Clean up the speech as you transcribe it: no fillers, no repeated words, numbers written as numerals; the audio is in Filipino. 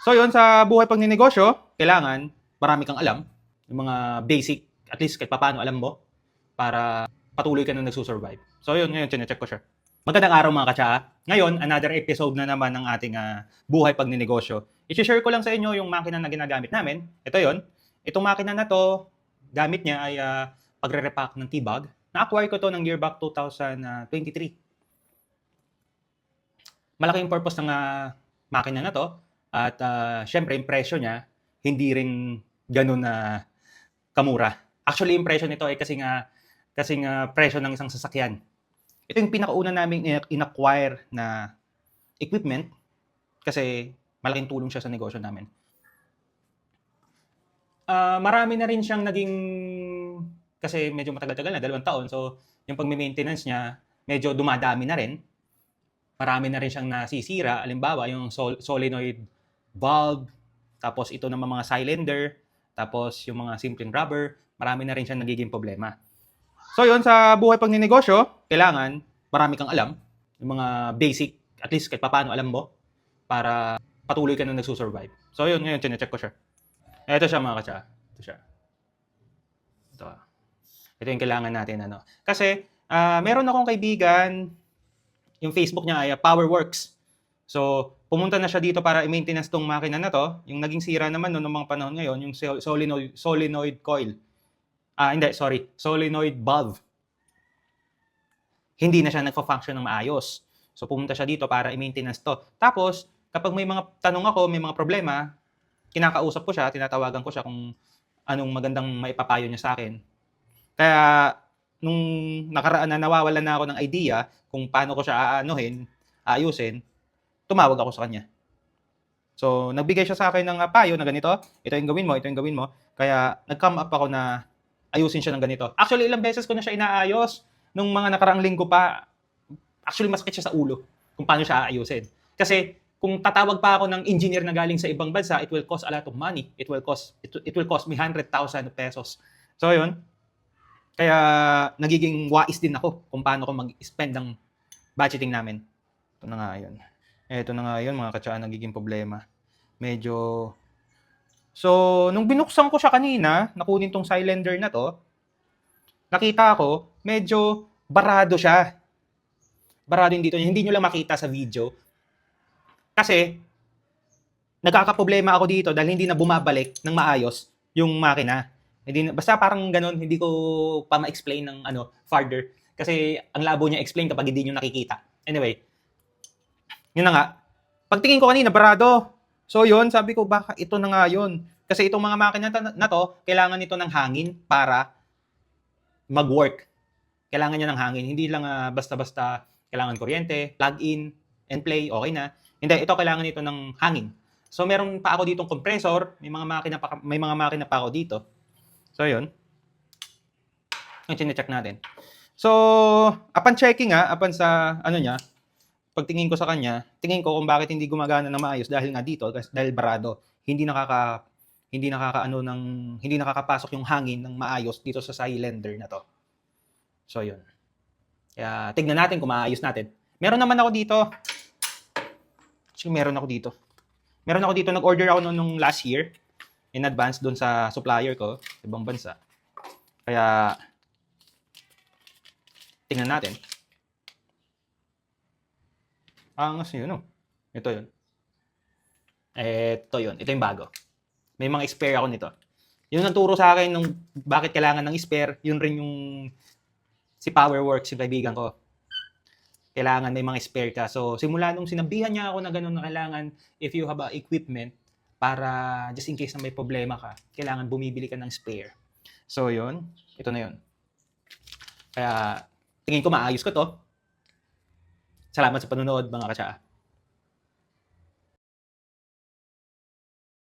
So yun, sa buhay pagninegosyo, kailangan marami kang alam. Yung mga basic, at least kahit paano alam mo para patuloy ka na nagsusurvive. So yun, ngayon chinecheck ko siya. Magandang araw mga katsa. Ngayon, another episode na naman ng ating buhay pagninegosyo. I-share ko lang sa inyo yung makina na ginagamit namin. Ito yun. Itong makina na to, gamit niya ay pagre-repack ng T-bag. Na-acquire ko to ng year back 2023. Malaki yung purpose ng makina na to. At syempre, yung presyo niya, hindi rin ganun na kamura. Actually, yung presyo nito ay kasing presyo ng isang sasakyan. Ito yung pinakauna naming in-acquire na equipment kasi malaking tulong siya sa negosyo namin. Marami na rin siyang naging, kasi medyo matagal-tagal na, 2 taon. So, yung pag-maintenance niya, medyo dumadami na rin. Marami na rin siyang nasisira. Halimbawa, yung solenoid valve, tapos ito naman mga cylinder, tapos yung mga simpleng rubber, marami na rin siyang nagiging problema. So yun, sa buhay pagninegosyo, kailangan marami kang alam, yung mga basic, at least kahit paano alam mo, para patuloy ka na nagsusurvive. So yun, ngayon chinecheck ko siya. Ito siya mga katsa. Ito siya. Ito yung kailangan natin. Kasi, meron akong kaibigan, yung Facebook niya ay Powerworks. So, pumunta na siya dito para i-maintenance tong makina na to. Yung naging sira naman noong mga panahon ngayon, yung solenoid coil. Solenoid valve. Hindi na siya nagfa-function ng maayos. So, pumunta siya dito para i-maintenance to. Tapos, kapag may mga tanong ako, may mga problema, kinakausap ko siya, tinatawagan ko siya kung anong magandang maipapayo niya sa akin. Kaya, nung nakaraan na nawawalan na ako ng idea kung paano ko siya ayusin, tumawag ako sa kanya. So, nagbigay siya sa akin ng payo na ganito, ito yung gawin mo, ito yung gawin mo. Kaya, nag-come up ako na ayusin siya ng ganito. Actually, ilang beses ko na siya inaayos. Nung mga nakaraang linggo pa, actually, masakit siya sa ulo kung paano siya aayusin. Kasi, kung tatawag pa ako ng engineer na galing sa ibang bansa, it will cost a lot of money. It will cost me 100,000 pesos. So, yun. Kaya, nagiging wais din ako kung paano ko mag-spend ng budgeting namin. Ito na nga yun. Ito na nga yun, mga katsa, nagiging problema. Medyo... So, nung binuksan ko siya kanina, nakunin tong cylinder na to, nakita ko, medyo barado siya. Barado yung dito. Hindi nyo lang makita sa video. Kasi, nagkakaproblema ako dito dahil hindi na bumabalik ng maayos yung makina. Basta parang ganun, hindi ko pa ma-explain ng farther. Kasi, ang labo niya explain kapag hindi nyo nakikita. Anyway, yun na nga. Pagtingin ko kanina, barado. So yun, sabi ko baka ito na nga yun. Kasi itong mga makina na to, kailangan nito ng hangin para mag-work. Kailangan niya ng hangin. Hindi lang basta-basta kailangan kuryente, plug in, and play, okay na. Hindi, ito kailangan nito ng hangin. So meron pa ako ditong compressor, may mga makina pa ako dito. So yun. Yung chine-check natin. So, upon checking upon sa niya, pagtingin ko sa kanya, tingin ko kung bakit hindi gumagana na maayos dahil nga dito, dahil barado, hindi nakakapasok yung hangin ng maayos dito sa cylinder na to. So yun. Kaya tignan natin kung maayos natin. Meron ako dito, nag-order ako nung last year in advance doon sa supplier ko, ibang bansa. Kaya tingnan natin. Angas yun, Ito yun. Ito yun. Ito yung bago. May mga spare ako nito. Yung nagturo sa akin nung bakit kailangan ng spare, yun rin yung si Powerworks, yung kaibigan ko. Kailangan may mga spare ka. So, simula nung sinabihan niya ako na ganun na kailangan, if you have equipment, para just in case na may problema ka, kailangan bumibili ka ng spare. So, yun. Ito na yun. Kaya, tingin ko maayos ko to. Salamat sa panonood mga katsa.